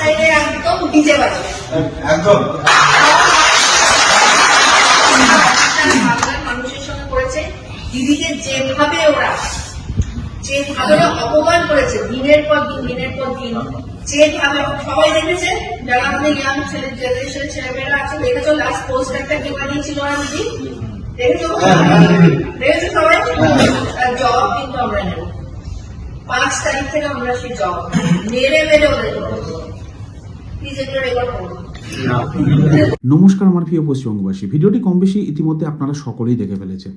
সাইডে একদম ডিজে বাজবে একদম মানুষের সঙ্গে করেছে দিদিকে যেভাবে ওরা অপমান করেছে দিনের পর দিন যেভাবে সবাই দেখেছে, যারা আমাদের ইয়াং জেনারেশনের ছেলেমেয়েরা আছে দেখেছো লাস্ট পোস্ট একটা কি বানিয়েছিল না দিদি, দেখেছো সবাই, জবাব কিন্তু আমরা নেব 5 তারিখ থেকে আমরা সেই জবাব মেরে ওদের করবো। প্লিজ এগুলো রেকর্ড করবো। নমস্কার আমার প্রিয় পশ্চিমবঙ্গবাসী, ভিডিওটি কম বেশি ইতিমধ্যে আপনারা সকলেই দেখে ফেলেছেন।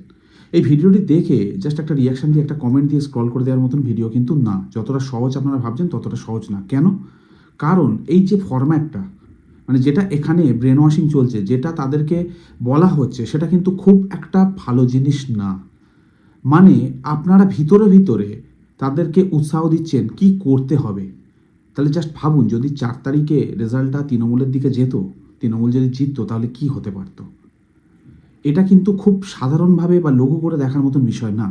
এই ভিডিওটি দেখে জাস্ট একটা রিয়াকশন দিয়ে একটা কমেন্ট দিয়ে স্ক্রল করে দেওয়ার মতন ভিডিও কিন্তু না। যতটা সহজ আপনারা ভাবছেন ততটা সহজ না। কেন? কারণ এই যে ফরম্যাটটা, মানে যেটা এখানে ব্রেন ওয়াশিং চলছে, যেটা তাদেরকে বলা হচ্ছে, সেটা কিন্তু খুব একটা ভালো জিনিস না। মানে আপনারা ভিতরে তাদেরকে উৎসাহ দিচ্ছেন কি করতে হবে। তাহলে জাস্ট ভাবুন, যদি 4 তারিখে রেজাল্টটা তৃণমূলের দিকে যেত, তৃণমূল যদি জিততো, তাহলে কি হতে পারতো। এটা কিন্তু খুব সাধারণভাবে বা লঘু করে দেখার মতন বিষয় না।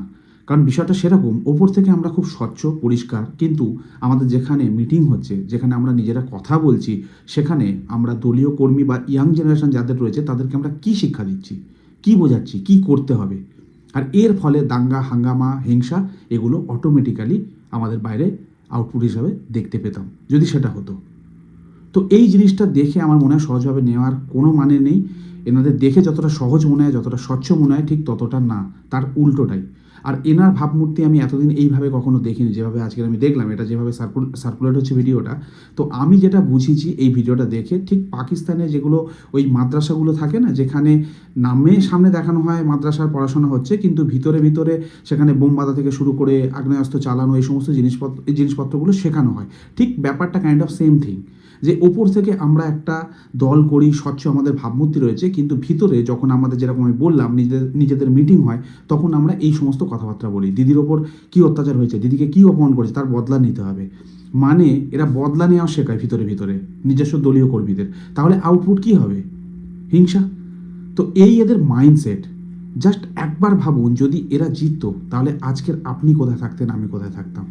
কারণ বিষয়টা সেরকম, ওপর থেকে আমরা খুব স্বচ্ছ পরিষ্কার, কিন্তু আমাদের যেখানে মিটিং হচ্ছে, যেখানে আমরা নিজেরা কথা বলছি, সেখানে আমরা দলীয় কর্মী বা ইয়াং জেনারেশন যাদের রয়েছে তাদেরকে আমরা কি শিক্ষা দিচ্ছি, কি বোঝাচ্ছি, কি করতে হবে। আর এর ফলে দাঙ্গা হাঙ্গামা হিংসা এগুলো অটোমেটিক্যালি আমাদের বাইরে আউটপুট হিসাবে দেখতে পেতাম যদি সেটা হতো। তো এই জিনিসটা দেখে আমার মনে হয় সহজভাবে নেওয়ার কোনো মানে নেই। এনাদের দেখে যতটা সহজ মনে হয়, যতটা স্বচ্ছ মনে হয়, ঠিক ততটা না, তার উল্টোটাই। আর এনার ভাবমূর্তি আমি এতদিন এইভাবে কখনো দেখিনি, যেভাবে আজকে আমি দেখলাম, এটা যেভাবে সার্কুলেট হচ্ছে ভিডিওটা। তো আমি যেটা বুঝেছি এই ভিডিওটা দেখে, ঠিক পাকিস্তানে যেগুলো ওই মাদ্রাসাগুলো থাকে না, যেখানে নামে সামনে দেখানো হয় মাদ্রাসার পড়াশোনা হচ্ছে, কিন্তু ভিতরে সেখানে বোম বাঁধা থেকে শুরু করে আগ্নেয়াস্ত্র চালানো, এই সমস্ত জিনিসপত্রগুলো শেখানো হয়। ঠিক ব্যাপারটা কাইন্ড অফ সেম থিং, যে ওপর থেকে আমরা একটা দল করি, স্বচ্ছ আমাদের ভাবমূর্তি রয়েছে, কিন্তু ভিতরে যখন আমাদের, যেরকম আমি বললাম, নিজেদের মিটিং হয়, তখন আমরা এই সমস্ত কথাবার্তা বলি। দিদির ওপর কী অত্যাচার হয়েছে, দিদিকে কী অপমান করেছে, তার বদলা নিতে হবে। মানে এরা বদলা নেওয়া শেখায় ভিতরে নিজস্ব দলীয় কর্মীদের। তাহলে আউটপুট কী হবে? হিংসা। তো এই এদের মাইন্ডসেট। জাস্ট একবার ভাবুন, যদি এরা জিততো, তাহলে আজকের আপনি কোথায় থাকতেন, আমি কোথায় থাকতাম।